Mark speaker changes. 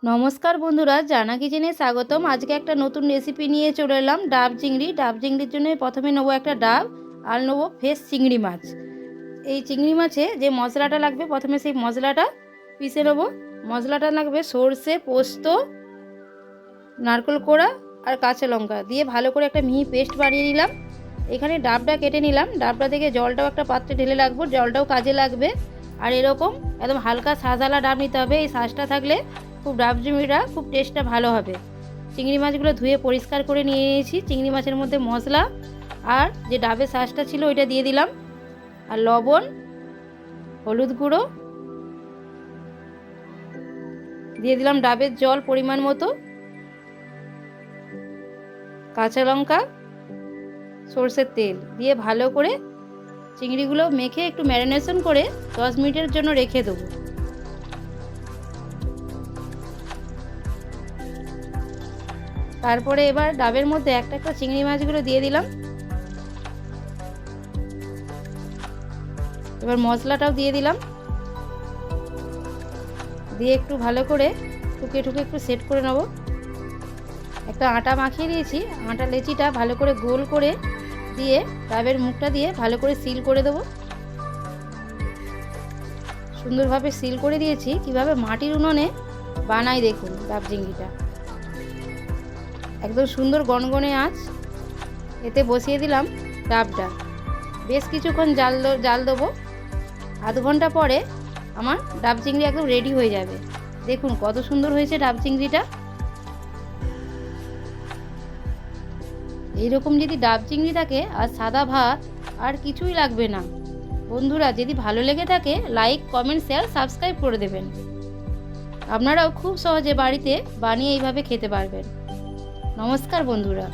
Speaker 1: নমস্কার বন্ধুরা, জানা কিচেনে স্বাগতম। আজকে একটা নতুন রেসিপি নিয়ে চলে এলাম। ডাব চিংড়ি। ডাব চিংড়ির জন্য প্রথমে নেবো একটা ডাব আর নেবো ফ্রেশ চিংড়ি মাছ। এই চিংড়ি মাছে যে মশলাটা লাগবে, প্রথমে সেই মশলাটা পিষে নেবো। মশলাটা লাগবে সর্ষে, পোস্ত, নারকেল কোড়া আর কাঁচা লঙ্কা দিয়ে ভালো করে একটা মিহি পেস্ট বানিয়ে নিলাম। এখানে ডাবটা কেটে নিলাম। ডাবটা থেকে জলটাও একটা পাত্রে ঢেলে রাখবো, জলটাও কাজে লাগবে। আর এরকম একদম হালকা শাঁসালা ডাব নিতে হবে। এই শাঁসটা থাকলে খুব ডাব চিংড়িটা খুব টেস্টটা ভালো হবে। চিংড়ি মাছগুলো ধুয়ে পরিষ্কার করে নিয়ে নিয়েছি। চিংড়ি মাছের মধ্যে মশলা আর যে ডাবের শাঁসটা ছিল ওইটা দিয়ে দিলাম, আর লবণ, হলুদ গুঁড়ো দিয়ে দিলাম, ডাবের জল পরিমাণ মতো, কাঁচা লঙ্কা, সরষের তেল দিয়ে ভালো করে চিংড়িগুলো মেখে একটু ম্যারিনেশন করে 10 মিনিটের জন্য রেখে দেবো। তারপরে এবার ডাবের মধ্যে একটা একটা চিংড়ি মাছগুলো দিয়ে দিলাম। এবার মশলাটাও দিয়ে দিলাম, দিয়ে একটু ভালো করে ঠুকে ঠুকে একটু সেট করে নেব। একটা আটা মাখিয়ে দিয়েছি, আটা লেচিটা ভালো করে গোল করে দিয়ে ডাবের মুখটা দিয়ে ভালো করে সিল করে দেবো। সুন্দরভাবে সিল করে দিয়েছি। কিভাবে মাটির উনুনে বানাই দেখুন ডাব চিংড়িটা, একদম সুন্দর গনগনে আঁচ। এতে বসিয়ে দিলাম ডাবটা, বেশ কিছুক্ষণ জাল দেবো। আধ ঘন্টা পরে আমার ডাব চিংড়ি একদম রেডি হয়ে যাবে। দেখুন কত সুন্দর হয়েছে ডাব চিংড়িটা। এইরকম যদি ডাব চিংড়ি থাকে আর সাদা ভাত আর কিছুই লাগবে না। বন্ধুরা, যদি ভালো লেগে থাকে লাইক, কমেন্ট, শেয়ার, সাবস্ক্রাইব করে দেবেন। আপনারাও খুব সহজে বাড়িতে বানিয়ে এইভাবে খেতে পারবেন। নমস্কার বন্ধুরা।